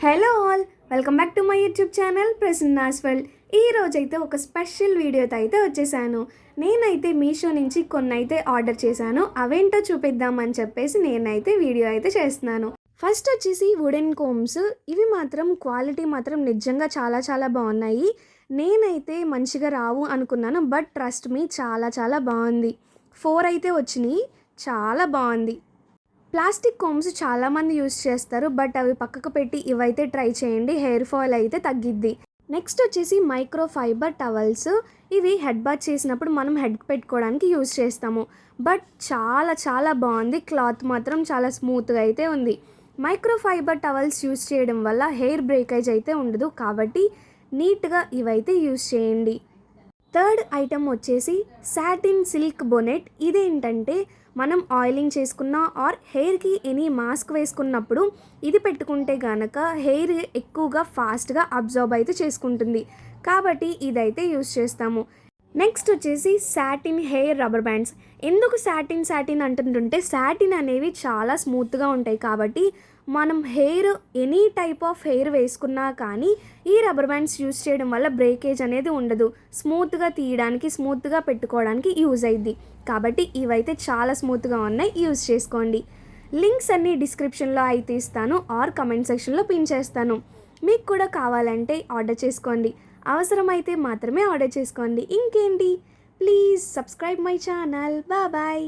Hello all, welcome back to my YouTube channel Prasanna's world. ఈ రోజైతే ఒక స్పెషల్ వీడియోతో అయితే వచ్చేసాను. నేనైతే మీషో నుంచి కొన్ని అయితే ఆర్డర్ చేశాను. అవేంటో చూపిద్దామని చెప్పేసి నేనైతే వీడియో అయితే చేస్తున్నాను. ఫస్ట్ వచ్చేసి వుడెన్ కోమ్స్. ఇవి మాత్రం క్వాలిటీ మాత్రం నిజంగా చాలా చాలా బాగున్నాయి. నేనైతే మంచిగా రావు అనుకున్నాను, బట్ ట్రస్ట్ మీ చాలా చాలా బాగుంది. 4 అయితే వచ్చినాయి, చాలా బాగుంది. ప్లాస్టిక్ కోమ్స్ చాలామంది యూస్ చేస్తారు, బట్ అవి పక్కకు పెట్టి ఇవైతే ట్రై చేయండి, హెయిర్ ఫాల్ అయితే తగ్గిద్ది. నెక్స్ట్ వచ్చేసి మైక్రో ఫైబర్ టవల్స్. ఇవి హెడ్ బాత్ చేసినప్పుడు మనం హెడ్కి పెట్టుకోవడానికి యూస్ చేస్తాము, బట్ చాలా చాలా బాగుంది. క్లాత్ మాత్రం చాలా స్మూత్గా అయితే ఉంది. మైక్రో ఫైబర్ టవల్స్ యూస్ చేయడం వల్ల హెయిర్ బ్రేకేజ్ అయితే ఉండదు, కాబట్టి నీట్గా ఇవైతే యూస్ చేయండి. థర్డ్ ఐటమ్ వచ్చేసి సాటిన్ సిల్క్ బొనెట్. ఇదేంటంటే మనం ఆయిలింగ్ చేసుకున్న ఆర్ హెయిర్కి ఎనీ మాస్క్ వేసుకున్నప్పుడు ఇది పెట్టుకుంటే కనుక హెయిర్ ఎక్కువగా ఫాస్ట్గా అబ్జర్బ్ అయితే చేసుకుంటుంది, కాబట్టి ఇదైతే యూస్ చేస్తాము. నెక్స్ట్ వచ్చేసి సాటిన్ హెయిర్ రబ్బర్ బ్యాండ్స్. ఎందుకు సాటిన్ అంటుంటే సాటిన్ అనేవి చాలా స్మూత్గా ఉంటాయి, కాబట్టి మనం hair any type of hair వేసుకున్నా కానీ ఈ రబ్బర్ బ్యాండ్స్ యూస్ చేయడం వల్ల బ్రేకేజ్ అనేది ఉండదు. స్మూత్గా తీయడానికి, స్మూత్గా పెట్టుకోవడానికి యూజ్ అయ్యిద్ది, కాబట్టి ఇవైతే చాలా స్మూత్గా ఉన్నాయి, యూజ్ చేసుకోండి. లింక్స్ అన్నీ డిస్క్రిప్షన్లో అయితే ఇస్తాను ఆర్ కమెంట్ సెక్షన్లో పిన్ చేస్తాను. మీకు కూడా కావాలంటే ఆర్డర్ చేసుకోండి. అవసరమైతే మాత్రమే ఆర్డర్ చేసుకోండి. ఇంకేంటి, please subscribe my channel. Bye.